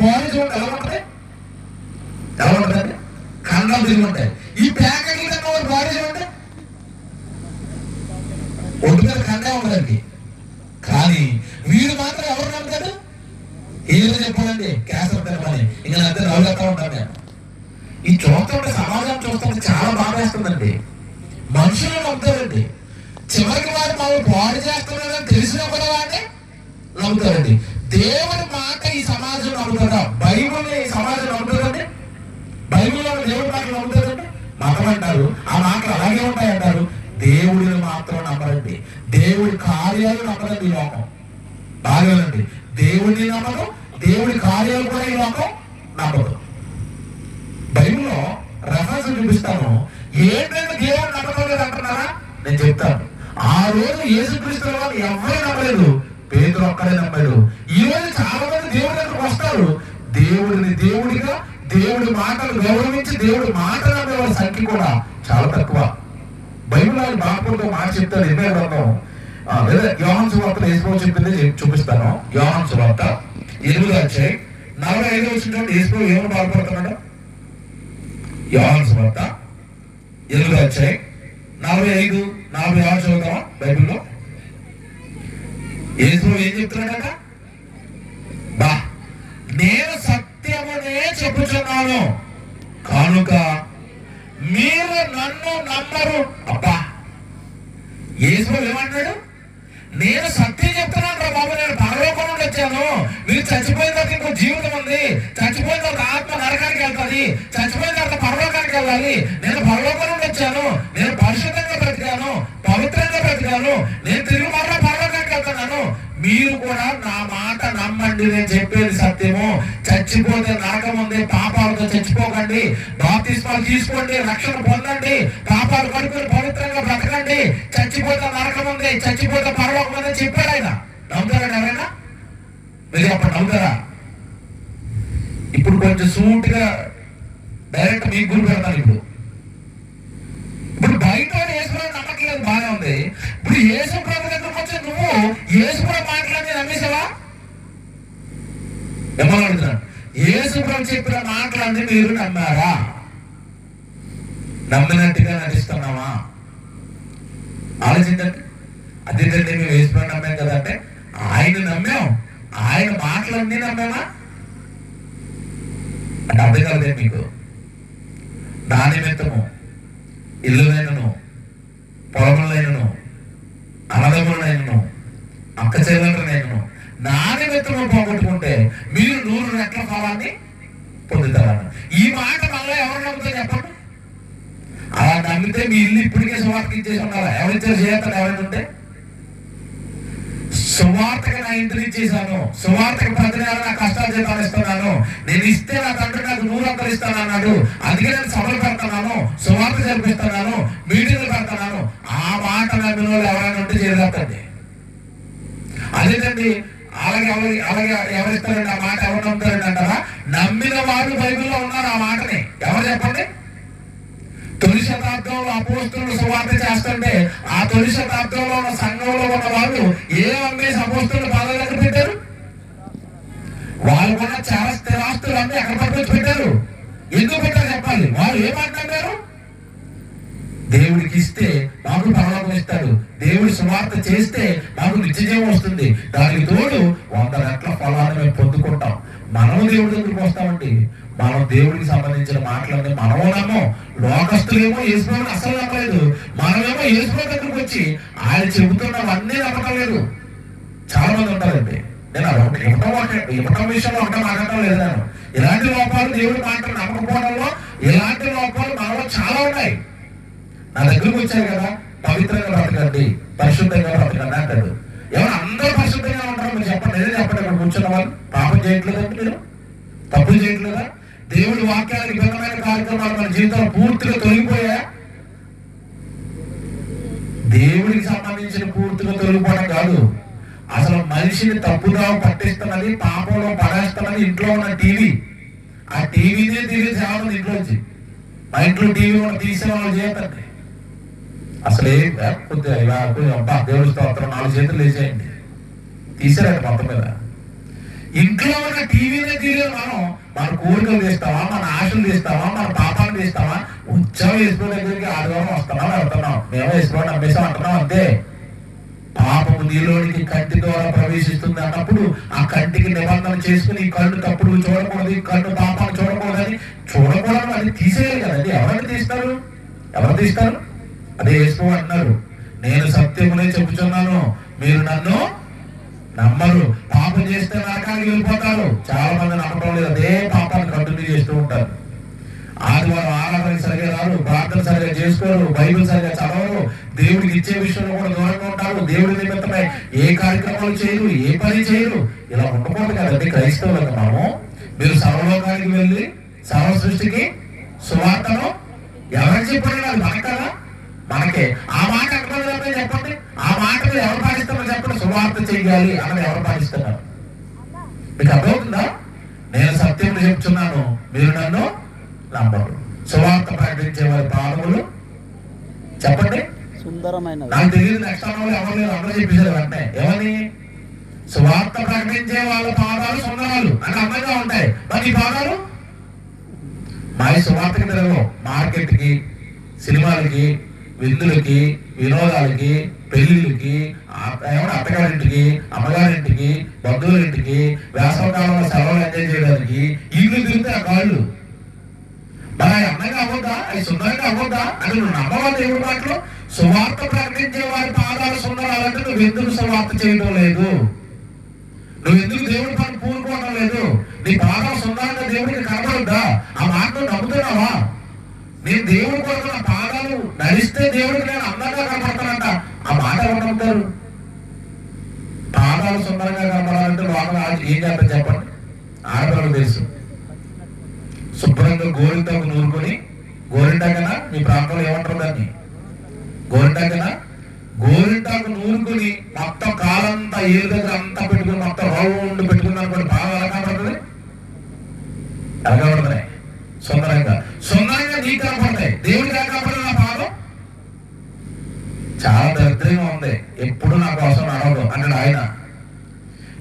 Body చూడండి ఎలా ఉంటుంది, ఎలా ఉంటుందండి? కండలు తిరిగి ఉంటాయి. ఈ ప్యాకెట్లు తిన్న వారి బాడీ చూడండి, ఒడ్డు మీద కండే ఉండదండి. కానీ వీడు మాత్రం ఎవరు నమ్ముతాడు? ఏదో చెప్పాలండి క్యాన్సర్ తినమని, ఇంకా అంతే నవ్వుతా ఉంటాను నేను. ఈ చూస్తుంటే సమాజం చూస్తుంటే చాలా బాధ వేస్తుందండి. మనుషులు నమ్ముతారండి, చివరికి వారు మమ్మల్ని బాడీ చేస్తున్నారని తెలిసినా కూడా వాడిని నమ్ముతారండి. దేవుని మాట ఈ సమాజం నమ్ముతుందా? బైబుల్ని ఈ సమాజం నమ్ముతుందండి? బైబుల్లో దేవుడి మాటలు నమ్ముతుందండి? మతం అంటారు, ఆ మాటలు అలాగే ఉంటాయి అంటారు. దేవుడిని మాత్రం నమ్మరండి, దేవుడి కార్యాలు నమ్మరండి ఈ లోకం. బాగానండి, దేవుడిని నమ్మదు, దేవుడి కార్యాలు కూడా ఈ లోకం నమ్మదు. బైబిల్లో రెఫరెన్స్ చూపిస్తాను. ఏంటంటే దేవుడు నమ్మకం లేదు అంటున్నారా? నేను చెప్తాను. ఆ రోజు యేసుక్రీస్తు వాళ్ళు ఎవరు నమ్మలేదు, పేతురు ఒక్కడే నమ్మాడు. ఈ రోజు చాలా మంది దేవుడి దగ్గరకు వస్తారు, దేవుడిని దేవుడిగా, దేవుడి మాటలు గౌరవించి దేవుడి మాట నమ్మే వాళ్ళ సంఖ్య కూడా చాలా తక్కువ. బైబిల్ వాళ్ళు బాపులతో మాట చెప్తారు. ఎన్నో గ్రంథం లేదా యోహాను సువార్తలో యేసు చెప్పింది చూపిస్తాను. యోహాను సువార్త 8:45 వచ్చినటువంటి యేసు ఏమని బాధపడుతున్నాడు? యోహాను సువార్త 8:45-46 చదువుతామా బైబిల్లో? యేసు ఏం చెప్తున్నాడట? బా, నేను సత్యమనే చెప్పుచున్నాను కనుక మీరు నన్ను నమ్మరు. అబ్బా, యేసు ఏమంటాడు? నేను సత్యం చెప్తున్నాను రా బాబు, నేను పరలోకం నుండి వచ్చాను. మీరు చచ్చిపోయిన తర్వాత ఇంకో జీవితం ఉంది, చచ్చిపోయిన తర్వాత ఆత్మ నరకానికి వెళ్తుంది, చచ్చిపోయిన తర్వాత పరలోకానికి వెళ్ళాలి. నేను పరలోకం నుండి వచ్చాను, నేను పరిశుద్ధంగా బ్రతికాను, పవిత్రంగా బ్రతికాను, నేను తిరిగి మరలా పరలోకానికి వెళ్తున్నాను. మీరు కూడా నా మాట నమ్మండి, నేను చెప్పేది సత్యము. చచ్చిపోతే నరకం ఉంది, పాపాలతో చచ్చిపోకండి, బాప్తిస్మాలు తీసుకోండి, రక్షణ పొందండి, పాపాలు కడుక్కొని పవిత్రంగా బ్రతకండి. చచ్చిపోతే నరకం ఉంది, చచ్చిపోతే పరలోకం ఉందని చెప్పాడు ఆయన. నమ్ముతారండి ఎవరైనా? మీరు అప్పుడు నమ్ముతారా? ఇప్పుడు కొంచెం సూటిగా డైరెక్ట్ మీకు గురి పెడతాను. ఇప్పుడు బయట యేసుప్రభు నమ్మట్లేదు, బాగా ఉంది. ఇప్పుడు యేసుప్రభు దగ్గరకు వచ్చి నువ్వు యేసుప్రభు మాటలన్నీ నమ్మేసావా? మిమ్మల్ని అడుగుతున్నాను, యేసుప్రభు చెప్పిన మాటలన్నీ మీరు నమ్మారా? నమ్మినట్టుగా నటిస్తున్నావా? ఆలోచించండి. అదేంటంటే మేము యేసుప్రభు నమ్మాం కదా అంటే, ఆయన నమ్మాం, ఆయన మాటలన్నీ నమ్మామా అంటే అర్థం కలదే మీకు. నా నిమిత్తము ఇల్లునైనను, పొలములైనను, అన్నదమ్ములనైనను, అక్క చెల్లెలనైనను నా నిమిత్తము పోగొట్టుకుంటే మీరు 100 రెట్ల ఫలాన్ని పొందుతారన్న ఈ మాట మళ్ళీ ఎవరు నమ్ముతారు చెప్పండి? అలా నమ్మితే మీ ఇల్లు ఇప్పటికే సువార్తకి ఇచ్చేసి ఉన్నారా? ఎవరిచ్చారు చేస్తాను? ఎవరైనా ఉంటే సువార్తకి నా ఇంటిని ఇచ్చేసాను, సువార్తకి ప్రతి నెల నా కష్టాలు జీతాలు ఇస్తున్నాను, నేను ఇస్తే నా తండ్రి నాకు 100 ఇస్తాను అన్నాడు, అందుకే నేను సభలు పెడుతున్నాను, సువార్త జరిపిస్తున్నాను, మీటింగ్లు పెడుతున్నాను. ఆ మాట నమ్మిన వాళ్ళు ఎవరైనా ఉంటే చేరేస్తండి. అదేంటండి అలాగే ఎవరిస్తారండి? ఆ మాట ఎవరు నమ్ముతారండి అంటారా? నమ్మిన వాళ్ళు బైబిల్లో ఉన్నారు. ఆ మాటని ఎవరు చెప్పండి? తొలి శతాబ్దంలో అపోస్తులు సువార్త చేస్తుంటే ఆ తొలి శతాబ్దంలో ఉన్న సంఘంలో ఉన్న వాళ్ళు అమ్మేసి అపోస్తులు పాదాల దగ్గర పెట్టారు. వాళ్ళు కూడా చాలా స్థిరాస్తులు అమ్మి ఎక్కడ పట్టుకొచ్చి పెట్టారు. ఎందుకు పెట్టారు చెప్పాలి? వాళ్ళు ఏమంటున్నారు? దేవుడికి ఇస్తే మాకు పరలోకం ఇస్తాడు, దేవుడి సువార్త చేస్తే మాకు నిత్యజీవం వస్తుంది, దానికి తోడు 100 రెట్ల ఫలాన్ని మేము పొందుకుంటాం. మనము దేవుడి దగ్గరికి వస్తామండి. మనం దేవుడికి సంబంధించిన మాటలన్నీ మనమో నమ్మం. లోకస్తులేమో యేసుప్రభుని అసలు నమ్మలేదు, మనమేమో యేసుప్రభు దగ్గరికి వచ్చి ఆయన చెబుతున్నవన్నీ నమ్మకం లేదు. చాలా మంది ఉంటారండి. నేను ఇవ్వటం విషయంలో ఒకటే మాట్లాడటం లేదు. నేను ఇలాంటి లోపాలు దేవుడి మాటలు నమ్మకపోవడంలో ఇలాంటి లోపాలు మనలో చాలా ఉన్నాయి. నా దగ్గరకు వచ్చారు కదా, పవిత్రంగా బ్రతకండి, పరిశుద్ధంగా బ్రతకండి అంటాడు. ఎవరు అందరూ పరిశుద్ధంగా ఉంటారో మీరు చెప్పండి. ఏదో చెప్పండి. అక్కడ కూర్చున్న వాళ్ళు పాపం చేయట్లేదండి, మీరు తప్పులు చేయట్లేదా? దేవుడి వాక్యానికి భిన్నమైన కార్యక్రమాలు మన జీవితంలో పూర్తిగా తొలగిపోయా? దేవుడికి సంబంధించిన పూర్తిగా తొలగిపోవడం కాదు, అసలు మనిషిని తప్పుదావ పట్టిస్తున్నది, పాపంలో పడేస్తున్నది ఇంట్లో ఉన్న టీవీ. ఆ టీవీనే తీసి చాలా ఇంట్లోంచి. మా ఇంట్లో టీవీ కూడా తీసిన వాళ్ళు చేయతండి. అసలు కొద్దిగా అబ్బా దేవుడి స్తోత్రం 4 చేతులు వేసేయండి, తీసారండి మొత్తం మీద. ఇంట్లో ఉన్న టీవీనే తీరేది మనం మన కోరికలు తీస్తావా, మన ఆశలు తీస్తావా, మన పాపాలు తీస్తావా? ఉత్సవం వేసుకో దగ్గరికి ఆదివారం వస్తున్నాం వెళ్తున్నాం, మేము వేసుకో నమ్మేసాం అంటున్నాం అంతే. పాపము నీలోనికి కంటి ద్వారా ప్రవేశిస్తుంది అన్నప్పుడు ఆ కంటికి నిబంధన చేసుకుని ఈ కన్ను తప్పుడు చూడకూడదు, ఈ కన్ను పాపాలు చూడకూడదని చూడకూడదు అది తీసేయాలి కదండి. ఎవరైనా తీస్తారు? ఎవరు తీస్తారు? అదే యేసు అంటున్నారు, నేను సత్యమునే చెబుతున్నాను, మీరు నన్ను నమ్మరు. పాపం చేస్తే నరకానికి వెళ్ళిపోతారు. చాలా మంది నమ్మటం లేదు, అదే పాపాన్ని కంటిన్యూ చేస్తూ ఉంటారు. ఆదివారం ఆరాధన సరిగా రారు, ప్రార్థన సరిగా చేసుకోరు, బైబిల్ సరిగా చదవరు, దేవుడికి ఇచ్చే విషయంలో కూడా దూరంగా ఉంటారు, దేవుడి నిమిత్తమై ఏ కార్యక్రమాలు చేయరు, ఏ పని చేయరు. ఇలా ఉండకూడదు కదండి క్రైస్తవులకు. మనము మీరు సర్వలోకానికి వెళ్ళి సర్వ సృష్టికి సువార్తను ఎవరికి చెప్పండి? అది మనకు కదా, మనకే. ఆ మాట ఎక్కడ చెప్పండి, ఆ మాటలు ఎవరు పాటిస్తారో చెప్పండి. సువార్త చెయ్యాలి అన్నది ఎవరు పాటిస్తున్నారు? మీకు అర్థమవుతుందా? నేను సత్యములు చెప్తున్నాను, మీరు నన్ను నమ్మరు. సువార్త ప్రకటించే వారి పాదములు చెప్పండి సుందరమైన. నాకు తెలియదు నెక్స్ట్ అన్న ఎవరు లేరు, అందరూ చెప్పేసారు వెంటనే. ఏమని? సువార్త ప్రకటించే వాళ్ళ పాదాలు సుందరాలు అని అందంగా ఉంటాయి. మరి ఈ పాదాలు మా సువార్తకి తిరగవు. మార్కెట్కి, సినిమాలకి, విందులకి, వినోదాలకి, పెళ్లిళ్ళకి, అత్తగారింటికి, అమ్మగారింటికి, బంధువులింటికి, వేసవకాలంలో సెలవులు ఎంజాయ్ చేయడానికి ఇల్లు తిరిగితే ఆ కాళ్ళు మరి అవి అందంగా అవ్వద్దా? అవి సుందరంగా అవ్వద్దా? అని నువ్వు నమ్మవా దేవుడి మాటలు? సువార్త ప్రకటించే వారి పాదాలు సుందరాలంటే నువ్వు ఎందుకు సువార్త చేయడం లేదు? నువ్వు ఎందుకు దేవుడి పని పూనుకోవడం లేదు? నీ పాదాలు సుందరంగా దేవుడికి కనబడద్దా? ఆ మాటలు నమ్ముతున్నావా? నేను దేవుడి కొరకు నా పాదాలు నడిస్తే దేవుడికి నేను అందంగా కనపడతానంట. ఆ మాట ఎవరు నమ్ముతారు? పాదాలు సుందరంగా కనపడాలంటే లోపల ఏం చేస్తారు చెప్పండి? ఆడపిల్లలకు తెలుసు. శుభ్రంగా గోరింటాకు నూరుకొని, గోరింటాకనా మీ ప్రాంతంలో ఏమంటారు దాన్ని? గోరింటాకనా? గోరింటాకు నూరుకొని మొత్తం కాలంతా ఏరు దగ్గర అంతా పెట్టుకుని మొత్తం రౌండ్ పెట్టుకుని అనుకోండి, బాగా ఎలా కనపడుతుంది? ఎలా కనపడుతున్నాయి? సుందరంగా. సుందరంగా నీకు కనపడతాయి, దేవుడికి ఎలా కనపడదు నా పాదం? చాలా దరిద్రంగా ఉంది. ఎప్పుడు నా కోసం నడవదు అన్నాడు ఆయన.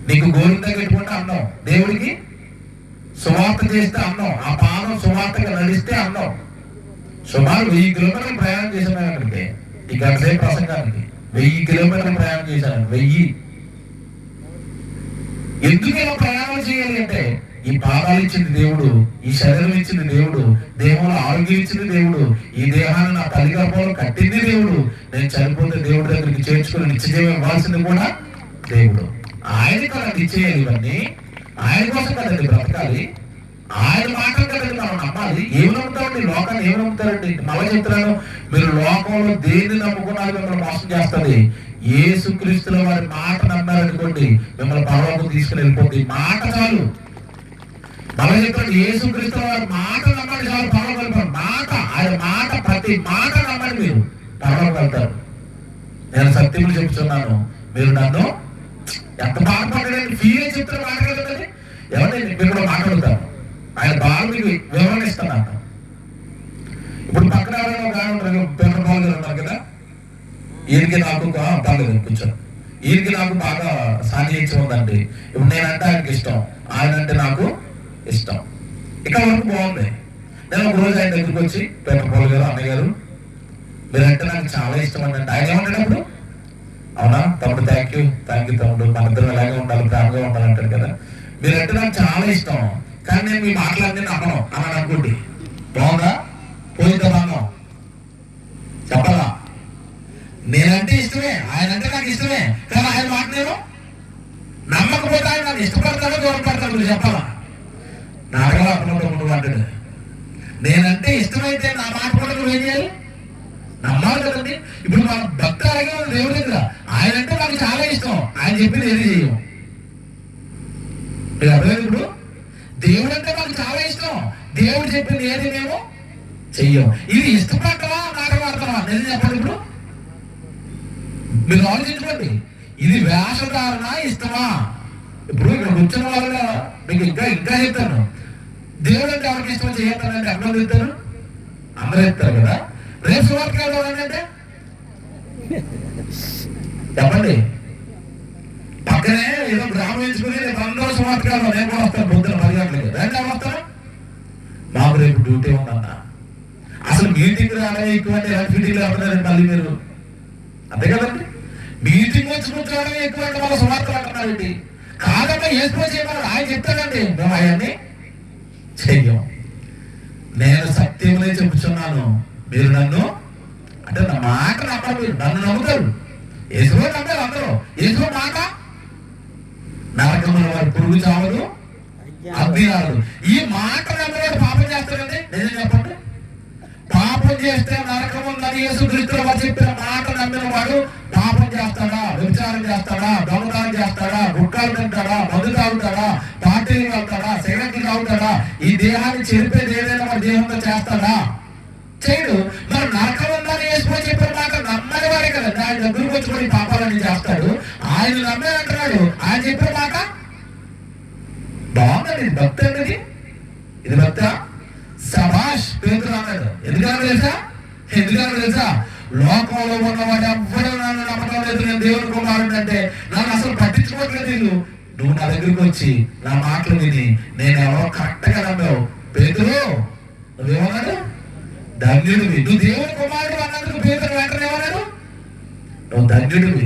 నీకు గోరింటా పెట్టుకుంటే అన్నం, దేవుడికి సువార్త చేస్తే అన్నం, ఆ పాదం సువార్తగా నడిస్తే అన్నం. సుమారు 1000 కిలోమీటర్లు ప్రయాణం చేశాను అక్కడికి, ఈ గంట సేపు ప్రసంగానికి 1000 కిలోమీటర్లు ప్రయాణం చేశాను. 1000. ఎందుకు ఇలా ప్రయాణం చేయాలి అంటే, ఈ పాదాలు ఇచ్చింది దేవుడు, ఈ శరీరం ఇచ్చింది దేవుడు, దేహంలో ఆరోగ్యం ఇచ్చింది దేవుడు, ఈ దేహాన్ని నా తల్లి గర్భంలో కట్టింది దేవుడు, నేను చనిపోతే దేవుడి దగ్గరికి చేర్చుకుని నిత్యజీవం ఇవ్వాల్సింది కూడా దేవుడు. ఆయన కదండి ఇచ్చేయాలి ఇవన్నీ, ఆయన కోసం కదండి బ్రతకాలి, ఆయన మాటలు కదండి మనం నమ్మాలి. ఏమి నమ్ముతారండి? లోకాన్ని ఏమి నమ్ముతారండి? మళ్ళీ చెప్తున్నాను, మీరు లోకంలో దేన్ని నమ్ముకున్నారు మిమ్మల్ని మోసం చేస్తుంది. యేసుక్రీస్తుల వారి మాట నమ్మారనుకోండి, మిమ్మల్ని పరలోకం తీసుకుని వెళ్ళిపోతుంది. మాట చాలు. మళ్ళీ చెప్తాడు, యేసుక్రీస్తుల వారి మాట నమ్మండి చాలు, పరలోకం వెళ్ళిపోతారు. మాట, ఆయన మాట, ప్రతి మాట నమ్మండి, మీరు పరలోకం వెళ్తారు. నేను సత్యములు చెప్తున్నాను, మీరు నన్ను ఎంత బాధపడ్డాడని ఫీల్ చెప్తారు. మాట్లాడదండి ఎవరైనా మీరు కూడా మాట్లాడుతారు. ఆయన బాగా మీకు వివరణ ఇస్తాను. ఇప్పుడు పక్కన ఎవరైనా ఒక ఆయన పేపర్ బాల్ గారు ఉన్నారు కదా, ఈయనకి నాకు పర్లేదు కూర్చో, ఈయనకి నాకు బాగా సాన్నిహిత్యం ఉందండి. ఇప్పుడు నేనంటే ఆయనకి ఇష్టం, ఆయన అంటే నాకు ఇష్టం. ఇక్కడ వరకు బాగుంది. నేను ఒక రోజు ఆయన దగ్గరికి వచ్చి, పేపర్ బాల్ గారు, అన్నయ్య గారు మీరంటే నాకు చాలా ఇష్టం అండి. ఆయన ఏమంటాడు అప్పుడు? అవునా తమ్ముడు, థ్యాంక్ యూ తమ్ముడు, మన ఇద్దరు ఎలాగే ఉండాలి, ప్రేమగా ఉండాలంటాడు కదా. మీరంటే నాకు చాలా ఇష్టం, కానీ నేను మీ మాటలన్నీ నమ్మను అన్నాడు అనుకోండి. బాగుందా? పోయిందా బంధం? చెప్పాలా? నేనంటే ఇష్టమే, ఆయన అంటే నాకు ఇష్టమే, కానీ ఆయన మాట నేను నమ్మకపోతే ఆయన నన్ను ఇష్టపడతాడో దూరం పడతాడు? మీరు చెప్పాలా? నాటకాలు అర్థమవుతూ అంటాడు. నేనంటే ఇష్టమైతే నా మాట కూడా నువ్వేం చేయాలి? నమ్మాలి కదండి. ఇప్పుడు మన భక్తి అలాగే ఉంది దేవుడి దగ్గర. ఆయన అంటే నాకు చాలా ఇష్టం, ఆయన చెప్పింది ఏది చెయ్యం. మీరు అర్థమైంది? ఇప్పుడు దేవుడు అంటే నాకు చాలా ఇష్టం, దేవుడు చెప్పింది ఏది మేము చెయ్యం. ఇది ఇష్టపడతావా నాటకం ఆడతావా? నేను చెప్పండి. ఇప్పుడు మీరు ఆలోచించుకోండి, ఇది వేషధారణ ఇష్టమా? ఇప్పుడు ఇక్కడ కూర్చున్న వాళ్ళ మీకు ఇంకా చెప్తాను, దేవుడు అంటే ఎవరికి ఇష్టం చేయాలంటే అందరూ చెప్తారు, అందరూ చెప్తారు కదా. రేపు సువార్తకి వెళ్ళాలంటే చెప్పండి, పక్క పక్కనే ఏదో గ్రామం ఎంచుకుని రేపు అందరూ సుమార్తకాలం నేను కూడా వస్తాను పొద్దున 10 గంటలకి. రండి వస్తాను, మాకు రేపు డ్యూటీ ఉందన్న. అసలు మీటింగ్ రావడం ఎక్కువ అంటే ఎలాంటి మీటింగ్ రావట్లేదండి మళ్ళీ మీరు, అంతే కదండి. మీటింగ్ వచ్చి కూర్చోవడం ఎక్కువ అంటే మళ్ళీ సుమార్తలు అంటున్నారండి. కాదమ్మా వేసుకో చేయమని ఆయన చెప్తానండి, మేము అవన్నీ చెయ్యం. నేను సత్యమునే చెబుతున్నాను, మీరు నన్ను అంటే నా మాట నమ్మరు, మీరు నన్ను నమ్ముతారు. ఏసుకో నమ్మారు అందరూ, ఏసుకో మాట నరకముల వారు పురుగు చావదు అగ్ని రాదు. ఈ మాట నమ్మేవాడు పాపం చేస్తాడండి. నిజం చెప్పండి, పాపం చేస్తే నరకం ఉందని యేసుక్రీస్తు వారు చెప్పిన మాట నమ్మిన వాడు పాపం చేస్తాడా, వ్యభిచారం చేస్తాడా, దొంగతనం చేస్తాడా, గుట్కాలు తింటాడా, మందు తాగుతాడా, పార్టీలు వెళ్తాడా, సిగరెట్లు తాగుతాడా, ఈ దేహాన్ని చెరిపేది ఏదైనా వాడి దేహంతో చేస్తాడా? చేయడు. మరి నరకం ఉందని యేసు చెప్పిన మాట నమ్మని వాడే కదండి ఆయన దగ్గరకు వచ్చి పాపాలన్నీ చేస్తాడు. ఆయన నమ్మేదంటున్నాడు, ఆయన చెప్పిన మాట బాగుందండి. ఇది భక్తి అండి, ఇది భక్త. సభాష్ పేతురు అన్నాడు. ఎందుకన్నా తెలుసా? లోకంలో ఉన్నవాడు ఎవ్వరూ నన్ను నమ్మకం లేదు, నేను దేవుని కుమారుడు అంటే నన్ను అసలు పట్టించుకోవట్లేదు వీళ్ళు. నువ్వు నా దగ్గరికి వచ్చి నా మాటలు విని నేను ఎవరో కరెక్ట్గా నమ్మావు పేతురు. నువ్వేమన్నాడు? ధన్యుడివి, నువ్వు దేవుని కుమారుడు అన్నందుకు పేతురు వెంటనే ఏమన్నాడు? నువ్వు ధన్యుడివి,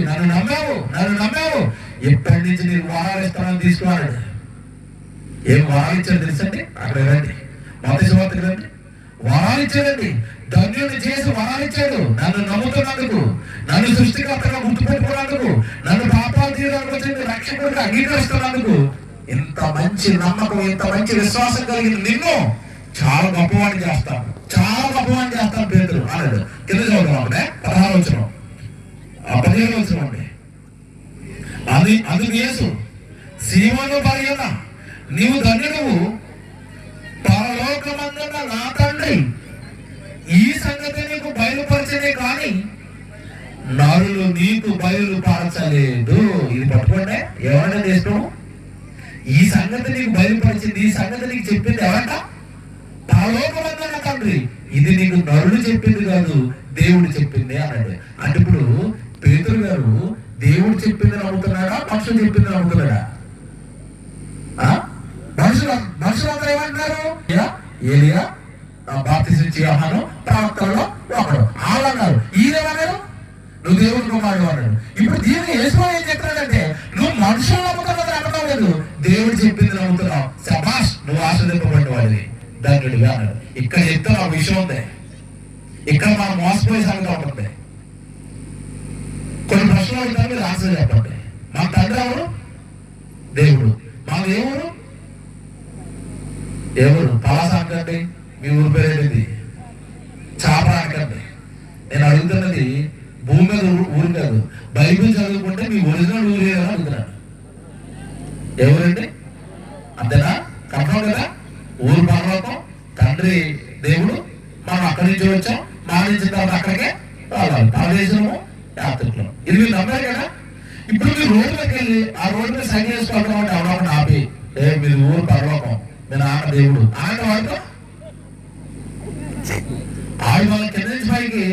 నన్ను నమ్మావు. ఎప్పటి నుంచి నీకు వరాలు ఇస్తానని తీసుకున్నాడు. ఏం వరాలు ఇచ్చాడు తెలుసండి? అక్కడ రండి, మొదటి సువార్తకి రండి. వరాలు ఇచ్చాడండి, ధన్యుడిని చేసి వరాలు ఇచ్చాడు. నన్ను నమ్ముతున్నందుకు, నన్ను సృష్టికర్తగా గుర్తుపెట్టుకున్నందుకు, నన్ను పాపాలు తీయడానికి వచ్చి రక్షకుడిగా అంగీకరిస్తున్నందుకు, ఇంత మంచి నమ్మకం, ఇంత మంచి విశ్వాసం కలిగిన నిన్ను చాలా గొప్పవాడిని చేస్తాను పేతురు అన్నాడు. కింద చదువుతాం అప్పుడే 16వ వచనం, 15వ వచనం అండి. అందుకు యేసు సీమోను బర్యోన, నీవు ధన్యుడవు, పరలోకమందున్న నా తండ్రి ఈ సంగతి నీకు బయలుపరచనే కానీ నరులు నీకు బయలుపరచలేదు. ఇది పట్టుకోండి, ఎవరైనా చేసుకో. ఈ సంగతి నీకు బయలుపరిచింది, ఈ సంగతి నీకు చెప్పింది ఎవరంట? పరలోకమందున్న తండ్రి. ఇది నీకు నరుడు చెప్పింది కాదు, దేవుడు చెప్పింది అన్నాడు. అంటే ఇప్పుడు పేతురు గారు దేవుడు చెప్పింది నమ్ముతున్నాడా, మనుషులు చెప్పింది నమ్ముతున్నాడా? మనుషులందరూ ఏమంటున్నారు? ఏలియా, బాప్తిస్మిచ్చే యోహాను, ప్రవక్తలలో ఒకడు వాళ్ళు అన్నారు. ఈయనేమన్నారు? నువ్వు దేవుని కుమారుడు అన్నాడు. ఇప్పుడు దీన్ని యేసు ఏం చెప్తున్నాడంటే, నువ్వు మనుషులు నమ్ముతున్నది నమ్మకం లేదు, దేవుడు చెప్పింది నమ్ముతున్నావు. సభాష్, నువ్వు ఆశ్రదింపబడిన వాడివి, ధన్యుడిగా అన్నాడు. ఇక్కడ చెప్తే ఒక విషయం ఉంది, ఇక్కడ మనం మోసపోయే సంగతి ఉంటుంది. కొన్ని ప్రశ్నలు అడుగుతారు, మీరు ఆన్సర్ చెప్పండి. మా తండ్రి ఎవరు? దేవుడు. మా ఎవరు? పలాస అనకండి, మీ ఊరి పేరేంటి? చాప అనకండి. నేను అడుగుతున్నది భూమి మీద ఊరు కాదు. బైబిల్ చదువుకుంటే మీ ఒరిజినల్ ఊరు ఏదని అడుగుతున్నాను. ఎవరండి? అంతేనా? కన్ఫర్మ్ కదా? ఊరు పరలోకం, తండ్రి దేవుడు, మనం అక్కడి నుంచి వచ్చాం, మారించిన తర్వాత అక్కడికే రావాలి. పరదేశము, యాత్రికులం. ఇది మీరు నమ్మారు కదా? ఇప్పుడు మీరు రోడ్డు మీదకి వెళ్ళి ఆ రోడ్డు మీద సైన్ చేసుకోవడం అంటే ఎవరో ఆపి, మీరు ఊరు పరలోకం, మీ నాన్న దేవుడు ఆయన వాడితో ఆడి వాళ్ళ కింద నుంచి పైకి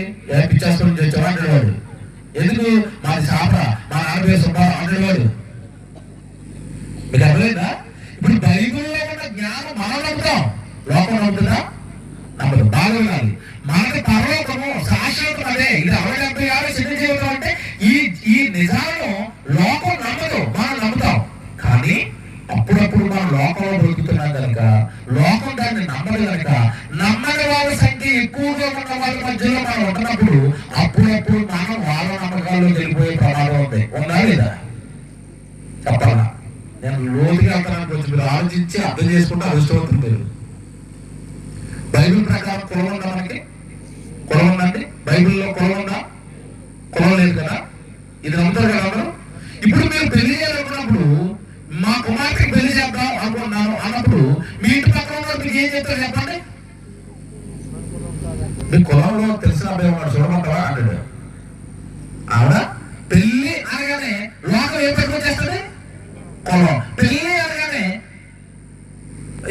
పిచ్చేసుకొని నుంచి వచ్చావు అంటాడు వాడు. ఎందుకు? మాది చాపరా, మా నాన్న పేరు సుబ్బారావు అంటాడు వాడు. మీకు అర్థమైందా? ఇప్పుడు బైబిల్లో ఉన్న జ్ఞానం మనం నమ్ముతాం, లోకం నమ్ముతుందా? నమ్మదు. బాగా వినాలి, మనకి పరలోకము శాశ్వతం అదే. ఇది 60-70 సిద్ధ జీవితం అంటే ఈ నిజాలను లోకం నమ్మదు, మనం నమ్ముతాం. కానీ అప్పుడప్పుడు మనం లోకంలో బ్రతుకుతున్నాం కనుక, లోకం దాన్ని నమ్మదు కనుక, నమ్మని వాళ్ళ సంఖ్య ఎక్కువగా ఉన్న వాళ్ళ మధ్యలో మనం ఉంటున్నప్పుడు అప్పుడప్పుడు మనం వాళ్ళ నమ్మకాల్లో వెళ్ళిపోయే ప్రమాదం ఉంది. ఉందా లేదా? చెప్పాలా? నేను లోతుగా వెళ్తాను, కొంచెం మీరు ఆలోచించి అర్థం చేసుకుంటే అదృష్టవంతులు మీరు. బైబిల్ ప్రకారం కులం ఉందా? మనకి కులం ఉందండి? బైబిల్లో కులం ఉందా? కులం లేదు కదా? ఇది నమ్ముతారు కదా అందరూ. ఇప్పుడు మీరు పెళ్లి చేయాలనుకున్నప్పుడు, మా కుమార్తెకి పెళ్లి చేద్దాం అనుకున్నాను అన్నప్పుడు మీ ఇంటి పక్కన ఉన్న మీకు ఏం చెప్తారు చెప్పండి? మీ కులంలో తెలిసిన అబ్బాయి ఉన్నాడు చూడమంటావా అంటాడు. ఆవిడ పెళ్లి అనగానే లోకం ఏం పెట్టుకొచ్చేస్తుంది? కులం. పెళ్లి అనగానే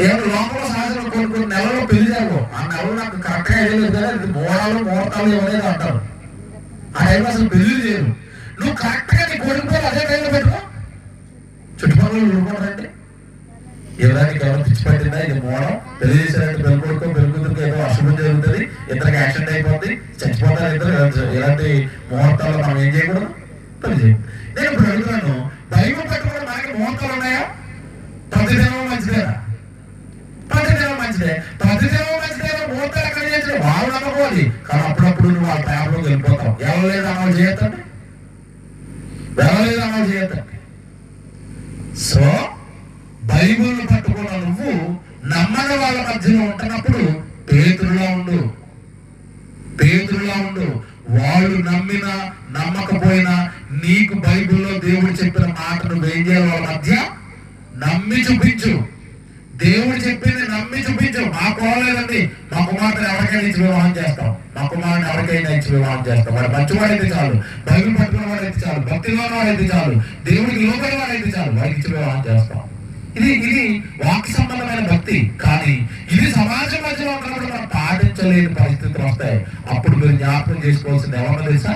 ఏమో లోకంలో సహజంగా కొన్ని నెలలో పెళ్లి జరగవు. ఆ నెలలో నాకు కరెక్ట్గా ఐడియా లేదు కదా, ముహూర్తాలు ఏమనేది అంటారు. ఆ టైంలో అసలు పెళ్లి చేయరు. నువ్వు కరెక్ట్గా నీ కొడుకు అదే టైంలో పెట్టుకో, ఆడవాళ్ళు ఊరుకుంటారండి? ఇవ్వడానికి ఎవరైనా పిచ్చి పట్టిందా? ఇది మూడం పెళ్లి చేశారంటే పెళ్ళికొడుకో పెళ్ళికూతురికి ఏదో అశుభం జరుగుతుంది, ఇద్దరికి యాక్సిడెంట్ అయిపోతుంది, చచ్చిపోతారు ఇద్దరు. ఇలాంటి ముహూర్తాల్లో మనం ఏం చేయకూడదు, పెళ్లి చేయం. నేను ఇప్పుడు అడుగుతున్నాను, బైబిల్ పట్టుకుని మనకి ముహూర్తాలు ఉన్నాయా? ప్రతిదినం మంచిదేనా? ప్రతిదినం మంచిదే. ప్రతిదినం మంచిదేనా? ముహూర్తాలు ఎక్కడ చేసిన వాళ్ళు నమ్మకోవాలి. కానీ అప్పుడప్పుడు నువ్వు వాళ్ళ ట్యాబ్లోకి వెళ్ళిపోతావు. ఎవరు అమలు చేయొద్దండి, ఎవరు అమలు చేయొద్దండి. సో బైబిల్ పట్టుకున్న నువ్వు నమ్మని వాళ్ళ మధ్యలో ఉంటున్నప్పుడు పేతురులా ఉండు, పేతురులా ఉండు. వాళ్ళు నమ్మినా నమ్మకపోయినా నీకు బైబిల్లో దేవుడు చెప్పిన మాట నువ్వేం చేయాలి? వాళ్ళ మధ్య నమ్మి చూపించు. దేవుడు చెప్పింది నమ్మి చూపించు. మా కోరలేదండి, మా కుమార్తెను ఎవరికైనా ఇచ్చి వివాహం చేస్తాం, మా కుమారుని ఎవరికైనా ఇచ్చి వివాహం చేస్తాం. వాడు మంచివాడైతే చాలు, బైబిల్ పట్టుకున్న వాడైతే చాలు, భక్తిలో వాడైతే చాలు, దేవుడికి లోపలి వాడైతే చాలు, వాడికి ఇచ్చి వివాహం చేస్తాం. ఇది వాక్య సంబంధమైన భక్తి. కానీ ఇది సమాజం మధ్యలో ఉన్నప్పుడు మనం పాటించలేని పరిస్థితులు వస్తాయి. అప్పుడు మీరు జ్ఞాపకం చేసుకోవాల్సింది ఎవరన్నా తెలుసా?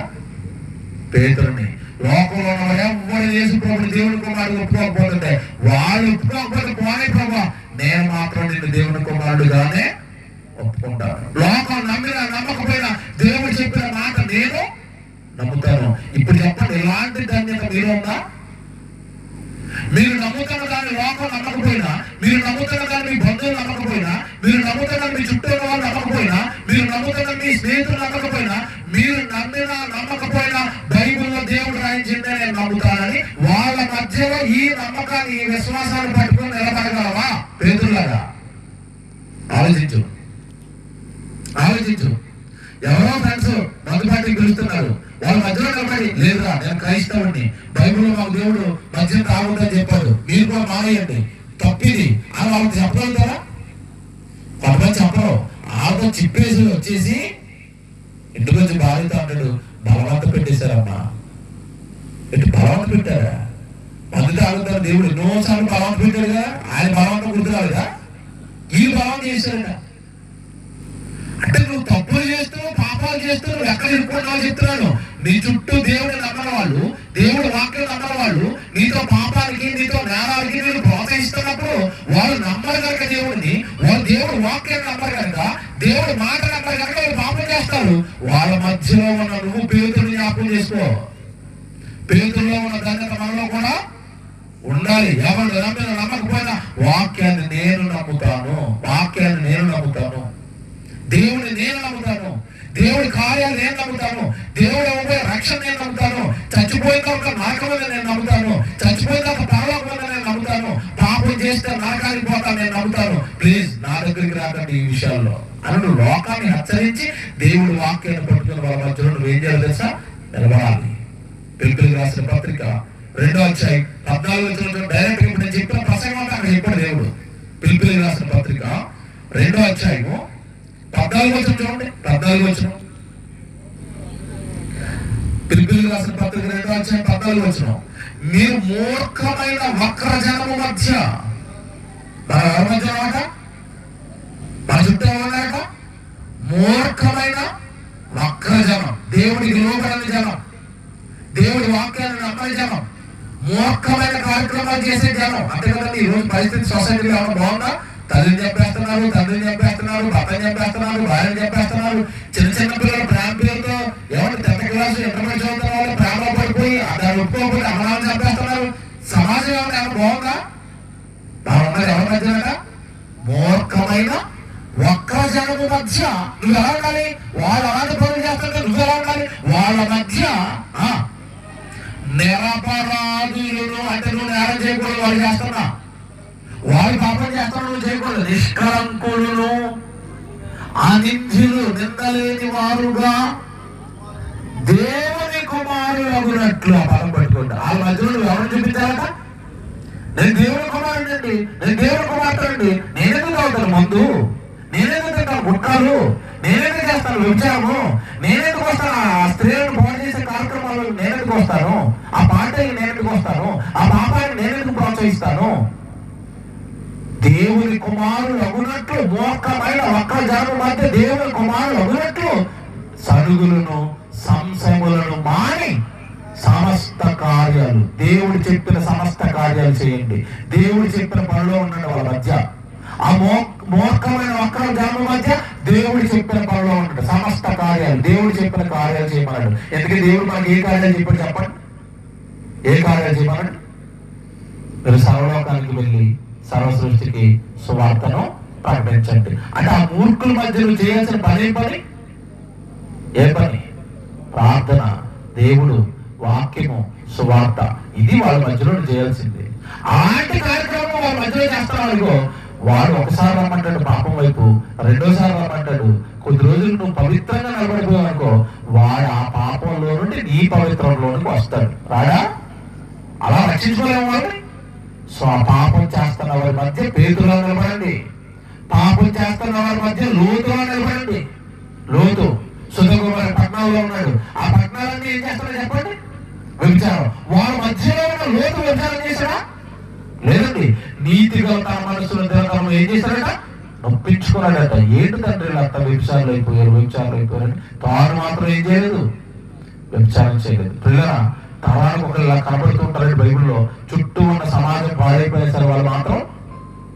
పేతురుని. లోకంలో ఎవరు యేసు ప్రభుని దేవుని కుమారుడు ఒప్పుకోకపోతుంటే వాళ్ళు ఒప్పుకోకపోతే పోనీ ప్రభా, నేను మాత్రం నిన్ను దేవుని కుమారుడుగానే ఒప్పుకుంటాను. లోకం నమ్మినా నమ్మకపోయినా దేవుడు చెప్పిన మాట నేను నమ్ముతాను. ఇప్పుడు చెప్పండి, ఇలాంటి ధన్యత మీరు ఉందా? మీరు నమ్ముతున్న దాన్ని లోకం నమ్మకపోయినా, మీరు నమ్ముతున్న దాన్ని మీ బంధువులు నమ్మకపోయినా, మీరు నమ్ముతున్న మీ చుట్టూ వాళ్ళు నమ్మకపోయినా, మీరు నమ్ముతున్న మీ స్నేహితులు నమ్మకపోయినా, మీరు నమ్మినా నమ్మకపోయినా బైబిల్లో దేవుడు రాయించిందే నేను నమ్ముతానని వాళ్ళ మధ్యలో ఈ నమ్మకాన్ని, ఈ విశ్వాసాన్ని పట్టుకుని నిలబడగలవా? పేతురులాగా ఆలోచించు, ఆలోచించు. ఎవరో ఫ్రెండ్స్ మధుపాటికి పిలుస్తున్నారు, వాళ్ళ మధ్యలో నిలబడి లేదురా నేను క్రైస్తవుడిని, బైబిల్లో మాకు దేవుడు మధ్యలో తాగుందని చెప్పాడు, మీరు కూడా మానేయండి, తప్పిది అని వాళ్ళకి చెప్పగలుగుతారా? కొంతమంది చెప్పరు. ఆమె చిప్పేసి వచ్చేసి ఇంటికి వచ్చి భార్యతో అంటాడు, బలవంత పెట్టేశారమ్మా. ఇటు బలవంత పెట్టారా? మందు తాగుతారు, దేవుడు ఎన్నోసార్లు బలవంత పెట్టాడు కదా, ఆయన బలవంతం గుర్తురాలేదా? ఈ బలవంతం చేశారట. అంటే నువ్వు తప్పులు చేస్తూ పాపాలు చేస్తూ నువ్వు ఎక్కడ ఇరుక్కున్నావు చెప్తున్నాను. నీ చుట్టూ దేవుడు నమ్మని వాళ్ళు, దేవుడు వాక్యం నమ్మని వాళ్ళు నీతో పాపాలకి, నీతో నేరాలకి నేను ప్రోత్సహిస్తున్నప్పుడు వాళ్ళు నమ్మరు కనుక దేవుడిని, వాళ్ళు దేవుడు వాక్యాన్ని నమ్మరు కనుక, దేవుడు మాట నమ్మరు కనుక వాళ్ళు పాపం చేస్తారు. వాళ్ళ మధ్యలో ఉన్న నువ్వు పేతురుని జ్ఞాపకం చేసుకో. పేతురులో ఉన్న ధన్యత మనలో కూడా ఉండాలి. ఎవరు నమ్మిన నమ్మకపోయినా వాక్యాన్ని నేను నమ్ముతాను, వాక్యాన్ని నేను నమ్ముతాను, దేవుడిని నేను నమ్ముతాను, దేవుడి కార్యాలు నేను నమ్ముతాను, దేవుడు ఇవ్వబోయే రక్షణ నేను నమ్ముతాను, చచ్చిపోయిన తర్వాత నరకమని నేను నమ్ముతాను, చచ్చిపోయిన తర్వాత పరలోకమని నేను నమ్ముతాను, పాపం చేస్తే నరకానికి పోతాను నేను నమ్ముతాను. ప్లీజ్ నా దగ్గరికి రాకండి ఈ విషయాల్లో అని నువ్వు లోకాన్ని హెచ్చరించి దేవుడి వాక్యాన్ని పట్టుకుని వాళ్ళ మధ్యలో నువ్వు ఏం చేయాలి తెలుసా? నిలబడాలి. పిలుపులకు రాసిన పత్రిక 2వ అధ్యాయం 14 డైరెక్ట్ ఇప్పుడు నేను చెప్పిన ప్రసంగం అంతా అక్కడ చెప్పాడు దేవుడు. పిలుపులకు రాసిన పత్రిక 2వ అధ్యాయము 14 చూడండి. 14 పిలుపులకు రాసిన పత్రిక 2వ అధ్యాయం 14 మీరు మూర్ఖమైన వక్ర జనము మధ్య, మన ఎవరి మధ్య అన్నమాట? మన చుట్టూ ఎవరన్నాక? మూర్ఖమైన వక్ర జనం, దేవుడికి లోబడని జనం, దేవుడి వాక్యాన్ని నమ్మని జనం, మూర్ఖమైన కార్యక్రమాలు చేసే జనం. అంతే కదండి. ఈ రోజు పరిస్థితి సొసైటీలో ఏమైనా బాగుందా? తల్లిని చంపేస్తున్నారు, తండ్రిని చంపేస్తున్నారు, భర్తని చంపేస్తున్నారు, భార్యని చంపేస్తున్నారు. చిన్న చిన్న పిల్లలు ప్రేమ పేరుతో ఎవరు 10th క్లాస్ ఇంటర్మీడియట్ చదువుతున్న వాళ్ళు ప్రేమ పడిపోయి దాన్ని ఒప్పుకోకపోతే అమరాన్ని చంపేస్తున్నారు. సమాజం ఏమైనా బాగుందా? బాగున్నది ఎవరి మధ్య? మూర్ఖమైన ఒక్క జనము మధ్య నువ్వు ఎలా ఉండాలి? వాళ్ళు అలాంటి పనులు చేస్తుంటే నువ్వు ఎలా ఉండాలి? వాళ్ళ మధ్య నిరపరాధులను, అంటే నువ్వు నేరం చేయకూడదు, వాళ్ళు చేస్తున్నా, వాళ్ళు పాపం చేస్తున్నా, నువ్వు చేయకూడదు. నిష్కలంకులను, అనింద్యులు, నిందలేని వారుగా దేవుని కుమారులగునట్లు ఆ పదం పట్టుకుంటా. వాళ్ళ మధ్యలో నువ్వు ఎవరు చూపించాలట? నేను దేవుని కుమారుడండి, నేను దేవుని కుమార్తెండి, నేనెందుకు అవుతాను మందు, నేనెందుకు తింటాను గుట్టాలు, నేనెందుకు చేస్తాను విచారము, నేనెందుకు వస్తాను ఆ స్త్రీలను బాగు చేసే కార్యక్రమాలు, నేనెందుకు వస్తాను ఆ పాటకి, నేనెందుకు వస్తాను ఆ పాపాన్ని, నేనెందుకు ప్రోత్సహిస్తాను. దేవుని కుమారులు అగునట్లు మూర్ఖమైన ఒక్క జనము మధ్య దేవుని కుమారులు అగునట్లు సరుగులను సంశయములను మాని సమస్త కార్యాలు, దేవుడు చెప్పిన సమస్త కార్యాలు చేయండి. దేవుడు చెప్పిన పనిలో ఉండండి. వాళ్ళ మధ్య ఆ మూర్ఖమైన వక్ర జన్మ మధ్య దేవుడు చెప్పిన పనిలో ఉండండి. సమస్త కార్యాలు, దేవుడు చెప్పిన కార్యాలు చేయమన్నాడు. ఎందుకంటే దేవుడు మనకి ఏ కార్యాలు చెప్పాడు చెప్పండి? ఏ కార్యాలు చేయమన్నాడు? మీరు సర్వలోకానికి వెళ్ళి సర్వ సృష్టికి సువార్తను ప్రకటించండి. అంటే ఆ మూర్ఖుల మధ్య నువ్వు చేయాల్సిన పని ఏ పని? ప్రార్థన, దేవుడు, వాక్యము, సువార్త. ఇది వాళ్ళ మధ్యలో చేయాల్సింది. అలాంటి కార్యక్రమం వాళ్ళ మధ్యలో చేస్తావు, వాడు ఒకసారి రమ్మంటాడు పాపం వైపు, రెండోసారి రమ్మంటాడు. కొద్ది రోజులు నువ్వు పవిత్రంగా నిలబడిపోయావు అనుకో, వాడు ఆ పాపంలో నుండి నీ పవిత్రంలోనికి వస్తాడు. రాడా? అలా రక్షించుకోలేము వాళ్ళని. సో ఆ పాపం చేస్తున్న వారి మధ్య పేతురులో నిలబడండి. పాపం చేస్తున్న వారి మధ్య లోతులో నిలబడండి. లోతు సుధకుమారి పట్టణంలో ఉన్నాడు. ఆ పట్టణాలన్నీ ఏం చేస్తాడో చెప్పండి? వ్యభిచారం. వారి మధ్యలో ఉన్న లోతు వ్యభిచారం చేశాడా? లేదండి. నీతిగా తన మనసులో దినకరం ఏం చేశాడట? నొప్పించుకున్నాడట. ఏంటి తండ్రి అంత వ్యభిచారులు అయిపోయారని తాను మాత్రం ఏం చేయలేదు? వ్యభిచారం చేయలేదు. పిల్లరా, తరానికి ఒకరిలా కనబడుతుంటారండి బైబిల్లో. చుట్టూ ఉన్న సమాజం పాడైపోయినా సరే వాళ్ళు మాత్రం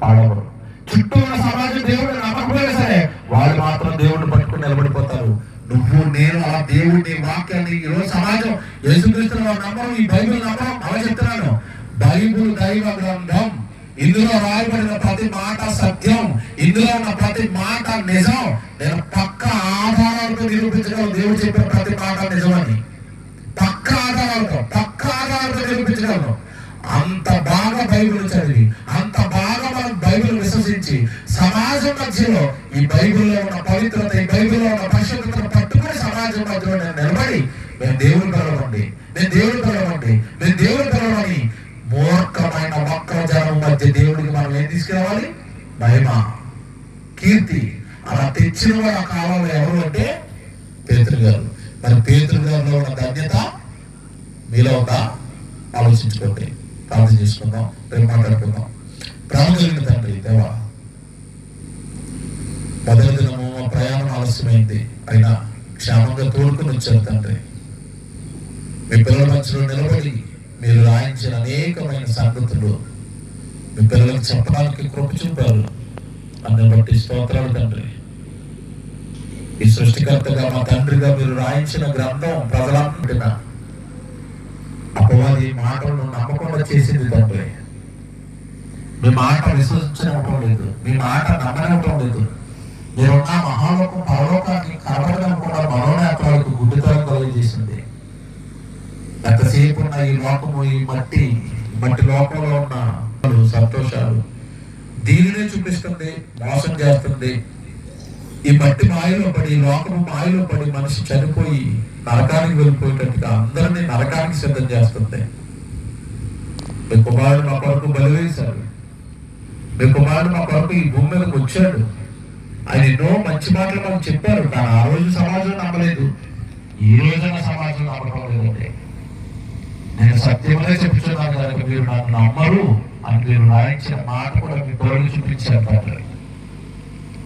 పాడవరు. చుట్టూ ఉన్న సమాజం దేవుడిని నమ్మకపోయినా సరే వాళ్ళు మాత్రం దేవుడిని పట్టుకుని నిలబడిపోతారు. నువ్వు నేను అలా దేవుడిని వాక్యాన్ని ఈరోజు సమాజం యేసుక్రీస్తుని నమ్మడం, ఈ బైబిల్ నమ్మడం. అలా చెప్తున్నాను, బైబిల్ దైవ గ్రంథం. ఇందులో రాయబడిన ప్రతి మాట సత్యం, ఇందులో ఉన్న ప్రతి మాట నిజం. నేను పక్క ఆధారాలతో నిరూపించగలను దేవుడు చెప్పిన ప్రతి మాట నిజమని. పక్క ఆధారాలతో నిరూపించగలను. అంత బాగా బైబిల్ చదివి, అంత బాగా మనం బైబిల్ విశ్వసించి సమాజం మధ్యలో ఈ బైబిల్లో ఉన్న పవిత్రత, ఈ బైబిల్లో ఉన్న పరిశుద్ధతను పట్టుకుని సమాజం మధ్యలో నేను నిలబడి మేము దేవుడు పిలవండి, మేము దేవుడు పిలవని మూర్ఖమైన వక్ర జనం మధ్య దేవుడికి మనం ఏం తీసుకురావాలి? మహిమ, కీర్తి. అలా తెచ్చిన వాడు ఆ కాలంలో ఎవరు అంటే పేతురు గారు. మరి పేతురు గారిలో ఉన్న ధన్యత మీలో ఉందా? ఆలోచించుకోండి. ప్రార్థన చేసుకుందాం, రేపు మాట్లాడుకుందాం. ప్రార్థన కలిగిన తండ్రి దేవా, మొదటి దినము ప్రయాణం ఆలస్యమైంది, అయినా క్షేమంగా తోడుకుని వచ్చారు తండ్రి. మీ పిల్లల మధ్యలో నిలబడి మీరు రాయించిన అనేకమైన సంగతులు మీ పిల్లలకు చెప్పడానికి కృప చూపారు. అన్ని బట్టి స్తోత్రాలు తండ్రి. ఈ సృష్టికర్తగా మా తండ్రిగా మీరు రాయించిన గ్రంథం ప్రజలంటున్నా అపవాది మాటలను నమ్మకుండా చేసింది తండ్రి. మీ మాట విశ్వసించనివ్వటం లేదు, మీ మాట నమ్మనివ్వటం లేదు. మీరున్న మహాలోకం పరలోకాన్ని కనబడకుండా మనోనేత్రాలకు గుడ్డితనం కలిగజేసింది. ఎంతసేపు ఉన్న ఈ లోకము, ఈ మట్టి లోకంలో ఉన్న సంతోషాలు దీనినే చూపిస్తుంది, మోసం చేస్తుంది. ఈ మట్టి మాయలో పడి, ఈ లోకము మాయలో పడి మనిషి చనిపోయి నరకానికి వెళ్ళిపోయేటట్టుగా అందరినీ నరకానికి సిద్ధం చేస్తుంది. మీ కుమారుడు మా కొరకు బలివేశారు, మీ కుమారుడు మా కొరకు ఈ భూమి మీదకి వచ్చాడు. ఆయన ఎన్నో మంచి మాటలు మాకు చెప్పారు, కానీ ఆ రోజు సమాజం నమ్మలేదు. ఈ రోజున సమాజం నమ్మకం లేదంటే నేను సత్యమనే చెప్తున్నాను కనుక మీరు నన్ను నమ్మరు అని మీరు రాయించిన మాట కూడా మీ తోడు చూపించారు తండ్రి.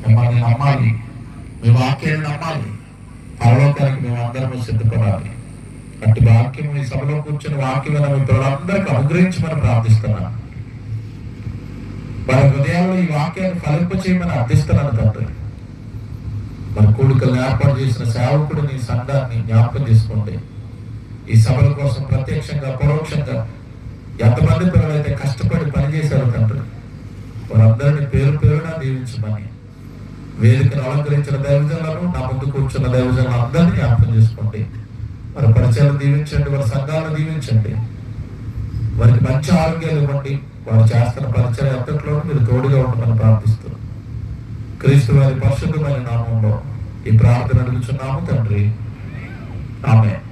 మిమ్మల్ని నమ్మాలి, మీ వాక్యాన్ని నమ్మాలి, పరలోకానికి మేము అందరము సిద్ధపడాలి. అట్టి వాక్యం ఈ సభలో కూర్చొని వాక్యం మీ పిల్లలందరికీ అనుగ్రహించమని ప్రార్థిస్తున్నాను. వారి హృదయాల్లో ఈ వాక్యాన్ని ఫలింప చేయమని అర్థిస్తున్నాను తండ్రి. మన కూడికలను ఏర్పాటు చేసిన సేవకుడిని, సంఘాన్ని జ్ఞాపకం చేసుకోండి. ఈ సభల కోసం ప్రత్యక్షంగా పరోక్షంగా ఎంతమంది పిల్లలైతే కష్టపడి పనిచేశారు తండ్రి, వారందరినీ పేరు పేరున దీవించమని, వేదికను అలంకరించిన దైవజనులను, నా ముందు కూర్చున్న దైవజనులను అందరినీ జ్ఞాపకం చేసుకోండి. వారి పరిచయాలను దీవించండి, వారి సంఘాలను దీవించండి, వారికి మంచి ఆరోగ్యాలు ఇవ్వండి. వారు చేస్తున్న పరిచయం ఎంతట్లోనూ మీరు తోడుగా ఉండమని ప్రార్థిస్తున్నాం. క్రీస్తు వారి పరిశుద్ధమైన నామంలో ఈ ప్రార్థన అడుగుచున్నాము తండ్రి. ఆమేన్.